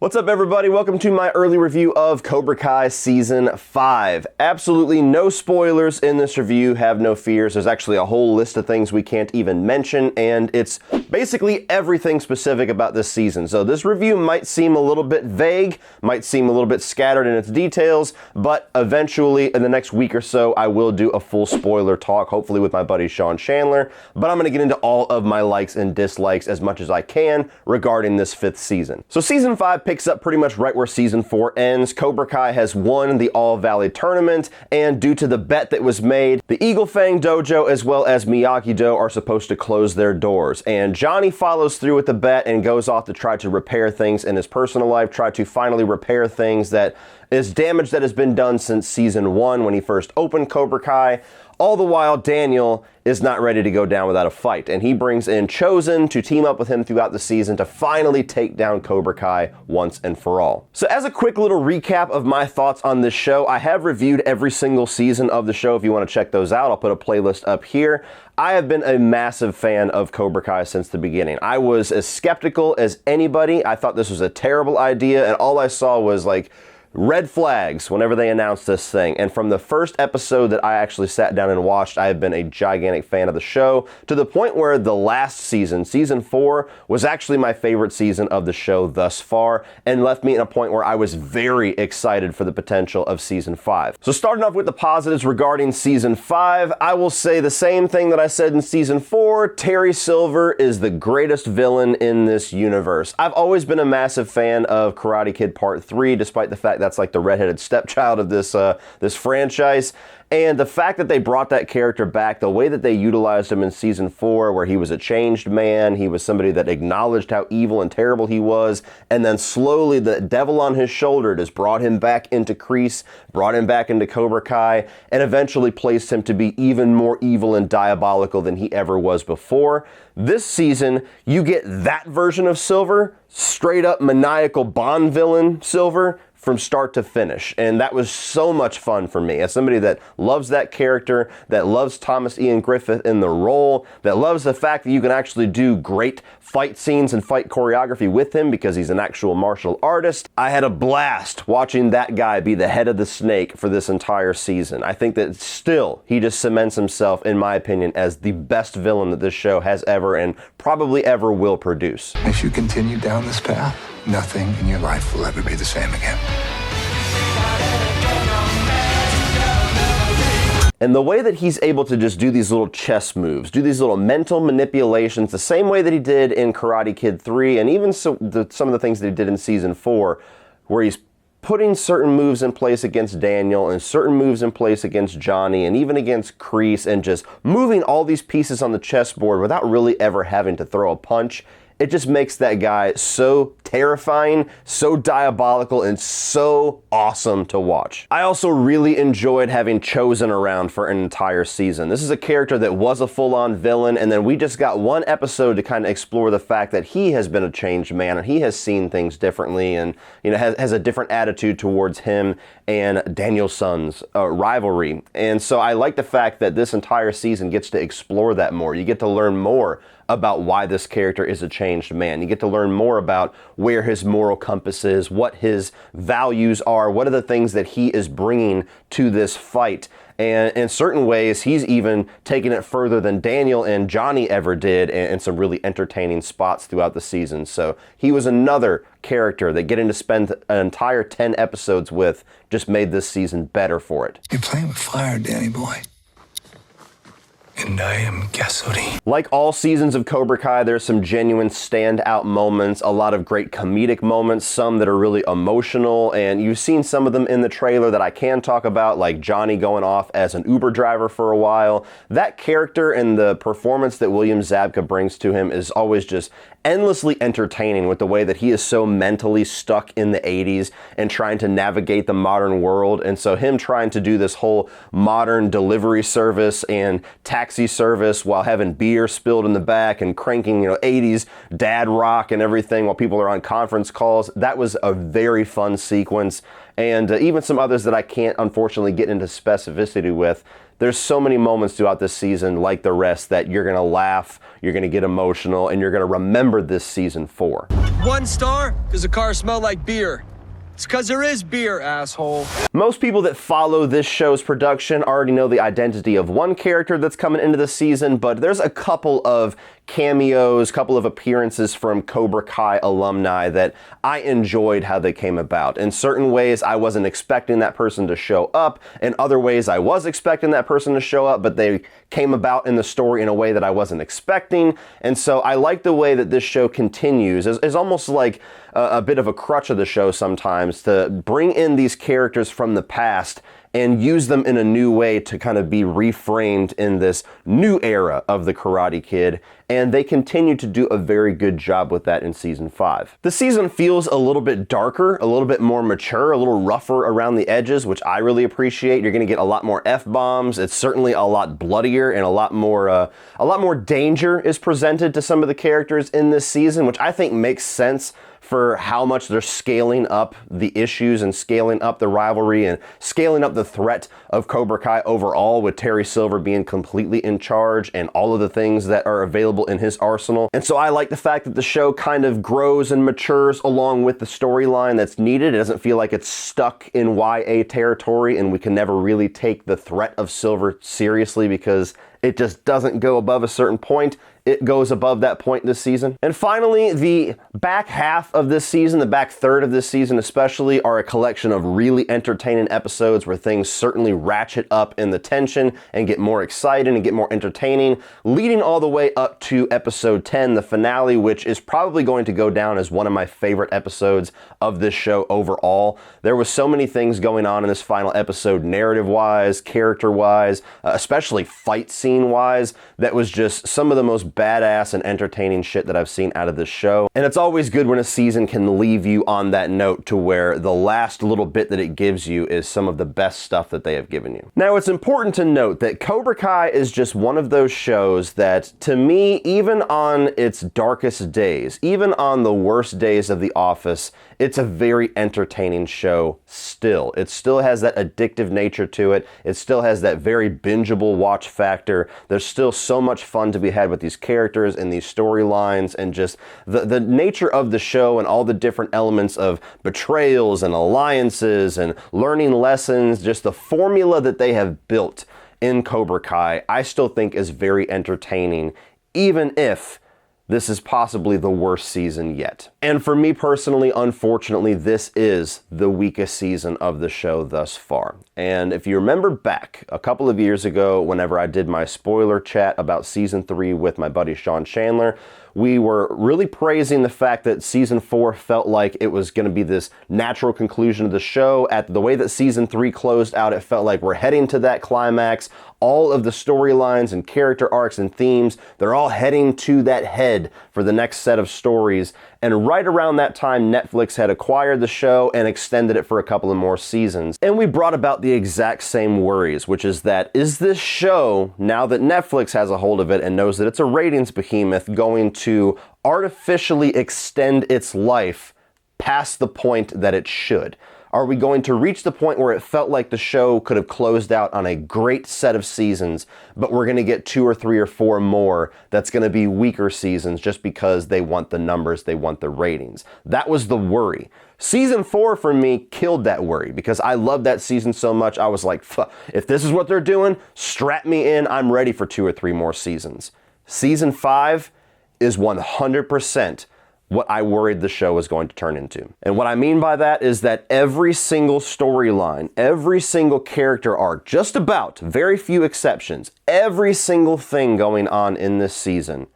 What's up, everybody? Welcome to my early review of Cobra Kai Season 5. Absolutely no spoilers in this review, have no fears. There's actually a whole list of things we can't even mention, and it's basically everything specific about this season. So this review might seem a little bit vague, might seem a little bit scattered in its details, but eventually in the next week or so, I will do a full spoiler talk, hopefully with my buddy Sean Chandler, but I'm going to get into all of my likes and dislikes as much as I can regarding this 5th season. So Season 5 picks up pretty much right where Season 4 ends. Cobra Kai has won the All Valley tournament, and due to the bet that was made, the Eagle Fang Dojo as well as Miyagi-Do are supposed to close their doors. And Johnny follows through with the bet and goes off to try to repair things in his personal life, try to finally repair things that is damage that has been done since Season 1 when he first opened Cobra Kai. All the while, Daniel is not ready to go down without a fight, and he brings in Chosen to team up with him throughout the season to finally take down Cobra Kai once and for all. So as a quick little recap of my thoughts on this show, I have reviewed every single season of the show. If you want to check those out, I'll put a playlist up here. I have been a massive fan of Cobra Kai since the beginning. I was as skeptical as anybody. I thought this was a terrible idea, and all I saw was like red flags whenever they announced this thing. And from the first episode that I actually sat down and watched, I have been a gigantic fan of the show, to the point where the last season, Season 4, was actually my favorite season of the show thus far, and left me in a point where I was very excited for the potential of Season 5. So starting off with the positives regarding Season 5, I will say the same thing that I said in Season 4. Terry Silver is the greatest villain in this universe. I've always been a massive fan of Karate Kid Part 3, despite the fact that's like the redheaded stepchild of this franchise. And the fact that they brought that character back, the way that they utilized him in Season 4, where he was a changed man, he was somebody that acknowledged how evil and terrible he was, and then slowly the devil on his shoulder just brought him back into Kreese, brought him back into Cobra Kai, and eventually placed him to be even more evil and diabolical than he ever was before. This season, you get that version of Silver, straight up maniacal Bond villain Silver, from start to finish. And that was so much fun for me. As somebody that loves that character, that loves Thomas Ian Griffith in the role, that loves the fact that you can actually do great fight scenes and fight choreography with him because he's an actual martial artist, I had a blast watching that guy be the head of the snake for this entire season. I think that still, he just cements himself, in my opinion, as the best villain that this show has ever and probably ever will produce. If you continue down this path, nothing in your life will ever be the same again. And the way that he's able to just do these little chess moves, do these little mental manipulations, the same way that he did in Karate Kid 3, and even some of the things that he did in Season 4, where he's putting certain moves in place against Daniel and certain moves in place against Johnny and even against Kreese, and just moving all these pieces on the chessboard without really ever having to throw a punch. It just makes that guy so terrifying, so diabolical, and so awesome to watch. I also really enjoyed having Chosen around for an entire season. This is a character that was a full-on villain, and then we just got one episode to kind of explore the fact that he has been a changed man, and he has seen things differently, and has a different attitude towards him and Daniel's son's rivalry. And so I like the fact that this entire season gets to explore that more. You get to learn more about why this character is a changed man. You get to learn more about where his moral compass is, what his values are, what are the things that he is bringing to this fight. And in certain ways, he's even taken it further than Daniel and Johnny ever did in some really entertaining spots throughout the season. So he was another character that getting to spend an entire 10 episodes with just made this season better for it. You're playing with fire, Danny boy. And I am gasoline. Like all seasons of Cobra Kai, there's some genuine standout moments, a lot of great comedic moments, some that are really emotional, and you've seen some of them in the trailer that I can talk about, like Johnny going off as an Uber driver for a while. That character and the performance that William Zabka brings to him is always just endlessly entertaining, with the way that he is so mentally stuck in the 80s and trying to navigate the modern world. And so him trying to do this whole modern delivery service and taxi service while having beer spilled in the back and cranking 80s dad rock and everything while people are on conference calls, that was a very fun sequence. and even some others that I can't unfortunately get into specificity with. There's so many moments throughout this season, like the rest, that you're gonna laugh, you're gonna get emotional, and you're gonna remember this season for. 1 star because the car smelled like beer. It's because there is beer, asshole. Most people that follow this show's production already know the identity of one character that's coming into the season, but there's a couple of cameos, couple of appearances from Cobra Kai alumni that I enjoyed how they came about. In certain ways, I wasn't expecting that person to show up. In other ways, I was expecting that person to show up, but they came about in the story in a way that I wasn't expecting. And so I like the way that this show continues. It's almost like a bit of a crutch of the show sometimes to bring in these characters from the past and use them in a new way to kind of be reframed in this new era of the Karate Kid, and they continue to do a very good job with that in season 5. The season feels a little bit darker, a little bit more mature, a little rougher around the edges, which I really appreciate. You're gonna get a lot more F-bombs. It's certainly a lot bloodier, and a lot more danger is presented to some of the characters in this season, which I think makes sense for how much they're scaling up the issues and scaling up the rivalry and scaling up the threat of Cobra Kai overall, with Terry Silver being completely in charge and all of the things that are available in his arsenal. And so I like the fact that the show kind of grows and matures along with the storyline that's needed. It doesn't feel like it's stuck in YA territory, and we can never really take the threat of Silver seriously because it just doesn't go above a certain point. It goes above that point this season. And finally, the back half of this season, the back third of this season especially, are a collection of really entertaining episodes where things certainly ratchet up in the tension and get more exciting and get more entertaining, leading all the way up to episode 10, the finale, which is probably going to go down as one of my favorite episodes of this show overall. There was so many things going on in this final episode, narrative-wise, character-wise, especially fight scene-wise, that was just some of the most badass and entertaining shit that I've seen out of this show. And it's always good when a season can leave you on that note to where the last little bit that it gives you is some of the best stuff that they have given you. Now, it's important to note that Cobra Kai is just one of those shows that, to me, even on its darkest days, even on the worst days of The Office, it's a very entertaining show still. It still has that addictive nature to it. It still has that very bingeable watch factor. There's still so much fun to be had with these characters and these storylines, and just the nature of the show and all the different elements of betrayals and alliances and learning lessons, just the formula that they have built in Cobra Kai, I still think is very entertaining, even if this is possibly the worst season yet. And for me personally, unfortunately, this is the weakest season of the show thus far. And if you remember back a couple of years ago, whenever I did my spoiler chat about season 3 with my buddy Sean Chandler, we were really praising the fact that season 4 felt like it was going to be this natural conclusion of the show. At the way that season 3 closed out, it felt like we're heading to that climax. All of the storylines and character arcs and themes, they're all heading to that head for the next set of stories. And right around that time, Netflix had acquired the show and extended it for a couple of more seasons. And we brought about the exact same worries, which is that, is this show, now that Netflix has a hold of it and knows that it's a ratings behemoth, going to artificially extend its life past the point that it should? Are we going to reach the point where it felt like the show could have closed out on a great set of seasons, but we're going to get 2 or 3 or 4 more that's going to be weaker seasons just because they want the numbers, they want the ratings? That was the worry. Season 4 for me killed that worry because I loved that season so much. I was like, if this is what they're doing, strap me in. I'm ready for 2 or 3 more seasons. Season 5 is 100% what I worried the show was going to turn into. And what I mean by that is that every single storyline, every single character arc, just about, very few exceptions, every single thing going on in this season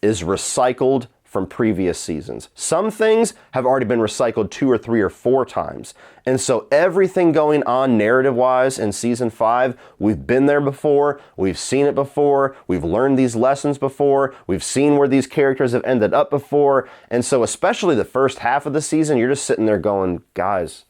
is recycled from previous seasons. Some things have already been recycled 2 or 3 or 4 times. And so everything going on narrative-wise in season 5, we've been there before, we've seen it before, we've learned these lessons before, we've seen where these characters have ended up before. And so especially the first half of the season, you're just sitting there going, guys,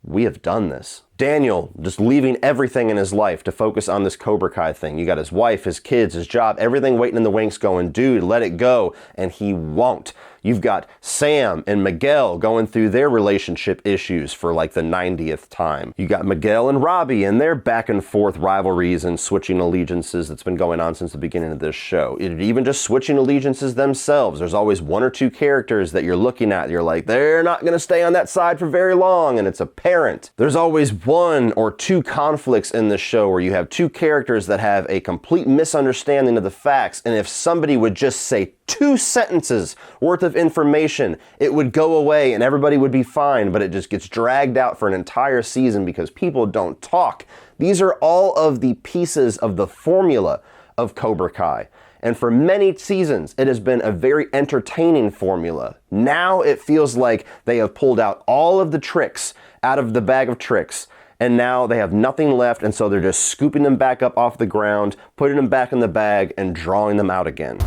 we have done this. Daniel just leaving everything in his life to focus on this Cobra Kai thing. You got his wife, his kids, his job, everything waiting in the wings going, dude, let it go. And he won't. You've got Sam and Miguel going through their relationship issues for like the 90th time. You got Miguel and Robbie and their back and forth rivalries and switching allegiances that's been going on since the beginning of this show. Even just switching allegiances themselves. There's always one or two characters that you're looking at. You're like, they're not going to stay on that side for very long, and it's apparent. There's always one or two conflicts in the show where you have two characters that have a complete misunderstanding of the facts, and if somebody would just say 2 sentences worth of information, it would go away and everybody would be fine, but it just gets dragged out for an entire season because people don't talk. These are all of the pieces of the formula of Cobra Kai. And for many seasons, it has been a very entertaining formula. Now it feels like they have pulled out all of the tricks out of the bag of tricks, and now they have nothing left, and so they're just scooping them back up off the ground, putting them back in the bag, and drawing them out again.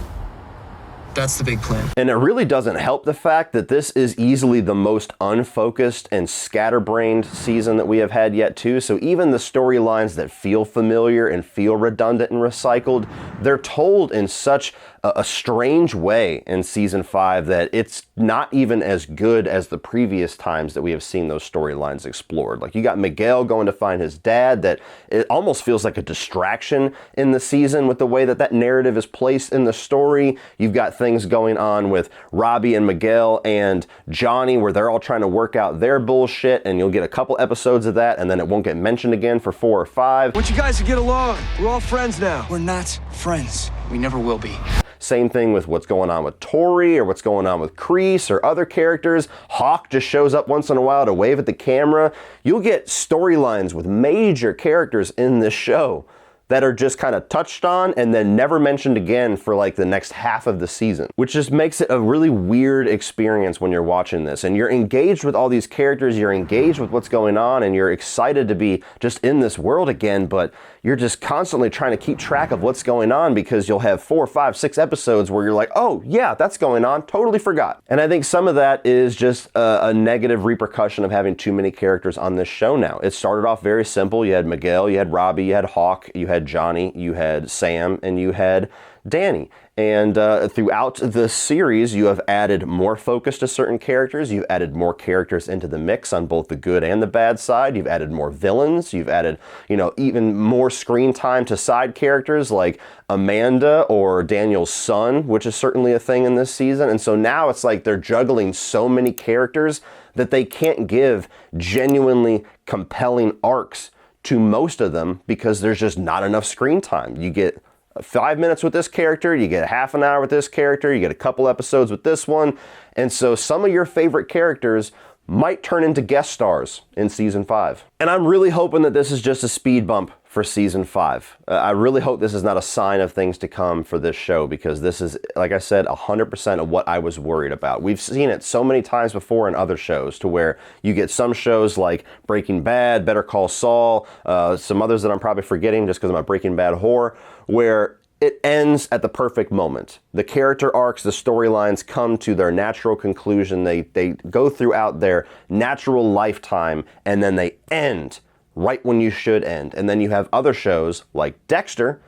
That's the big plan. And it really doesn't help the fact that this is easily the most unfocused and scatterbrained season that we have had yet too. So even the storylines that feel familiar and feel redundant and recycled, they're told in such a strange way in season 5 that it's not even as good as the previous times that we have seen those storylines explored. Like, you got Miguel going to find his dad, that it almost feels like a distraction in the season with the way that that narrative is placed in the story. You've got things going on with Robbie and Miguel and Johnny where they're all trying to work out their bullshit, and you'll get a couple episodes of that and then it won't get mentioned again for 4 or 5. I want you guys to get along. We're all friends now. We're not friends. We never will be. Same thing with what's going on with Tori or what's going on with Kreese or other characters. Hawk just shows up once in a while to wave at the camera. You'll get storylines with major characters in this show that are just kind of touched on and then never mentioned again for like the next half of the season, which just makes it a really weird experience when you're watching this. And you're engaged with all these characters, you're engaged with what's going on, and you're excited to be just in this world again, but you're just constantly trying to keep track of what's going on because you'll have 4, 5, 6 episodes where you're like, oh yeah, that's going on, totally forgot. And I think some of that is just a negative repercussion of having too many characters on this show now. It started off very simple. You had Miguel, you had Robbie, you had Hawk, you had Johnny, you had Sam, and you had Danny. And throughout the series, you have added more focus to certain characters. You've added more characters into the mix on both the good and the bad side. You've added more villains. You've added, even more screen time to side characters like Amanda or Daniel's son, which is certainly a thing in this season. And so now it's like they're juggling so many characters that they can't give genuinely compelling arcs to most of them because there's just not enough screen time. You get 5 minutes with this character, you get half an hour with this character, you get a couple episodes with this one, and so some of your favorite characters might turn into guest stars in season 5. And I'm really hoping that this is just a speed bump for season 5. I really hope this is not a sign of things to come for this show, because this is, like I said, 100% of what I was worried about. We've seen it so many times before in other shows, to where you get some shows like Breaking Bad, Better Call Saul, some others that I'm probably forgetting just because I'm a Breaking Bad whore, where it ends at the perfect moment. The character arcs, the storylines come to their natural conclusion. They go throughout their natural lifetime, and then they end right when you should end. And then you have other shows like Dexter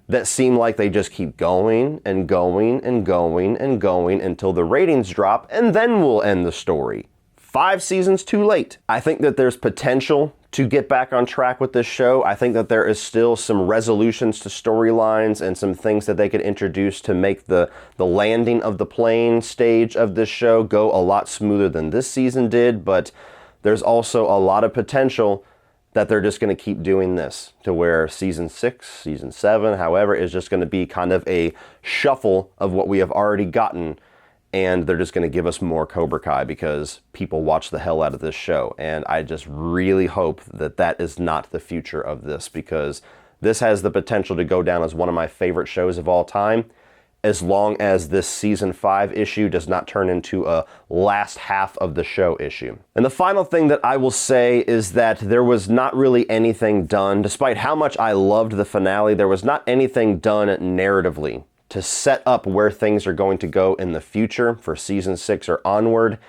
that seem like they just keep going and going and going and going until the ratings drop, and then we'll end the story. 5 seasons too late. I think that there's potential to get back on track with this show. I think that there is still some resolutions to storylines and some things that they could introduce to make the landing of the plane stage of this show go a lot smoother than this season did, but there's also a lot of potential that they're just going to keep doing this, to where season 6, season 7, however, is just going to be kind of a shuffle of what we have already gotten, and they're just going to give us more Cobra Kai because people watch the hell out of this show. And I just really hope that that is not the future of this, because this has the potential to go down as one of my favorite shows of all time, as long as this season 5 issue does not turn into a last half of the show issue. And the final thing that I will say is that there was not really anything done, despite how much I loved the finale, there was not anything done narratively to set up where things are going to go in the future for season 6 or onward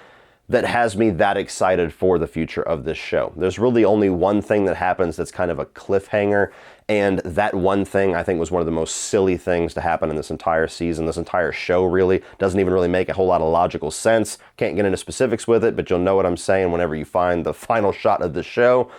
that has me that excited for the future of this show. There's really only one thing that happens that's kind of a cliffhanger, and that one thing I think was one of the most silly things to happen in this entire season, this entire show really. Doesn't even really make a whole lot of logical sense. Can't get into specifics with it, but you'll know what I'm saying whenever you find the final shot of the show.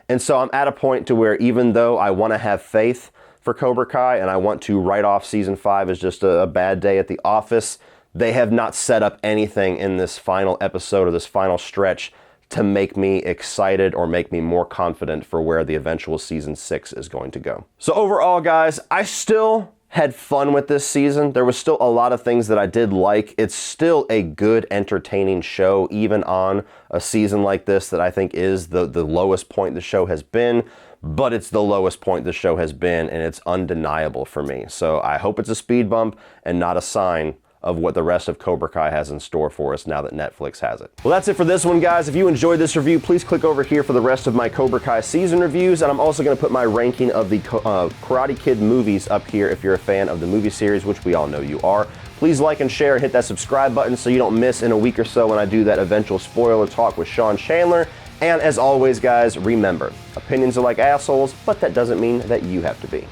And so I'm at a point to where even though I want to have faith for Cobra Kai and I want to write off season 5 as just a bad day at the office, they have not set up anything in this final episode or this final stretch to make me excited or make me more confident for where the eventual season 6 is going to go. So overall, guys, I still had fun with this season. There was still a lot of things that I did like. It's still a good, entertaining show, even on a season like this that I think is the lowest point the show has been. But it's the lowest point the show has been, and it's undeniable for me. So I hope it's a speed bump and not a sign of what the rest of Cobra Kai has in store for us now that Netflix has it. Well, that's it for this one, guys. If you enjoyed this review, please click over here for the rest of my Cobra Kai season reviews, and I'm also going to put my ranking of the Karate Kid movies up here if you're a fan of the movie series, which we all know you are. Please like and share and hit that subscribe button so you don't miss in a week or so when I do that eventual spoiler talk with Sean Chandler. And as always, guys, remember, opinions are like assholes, but that doesn't mean that you have to be.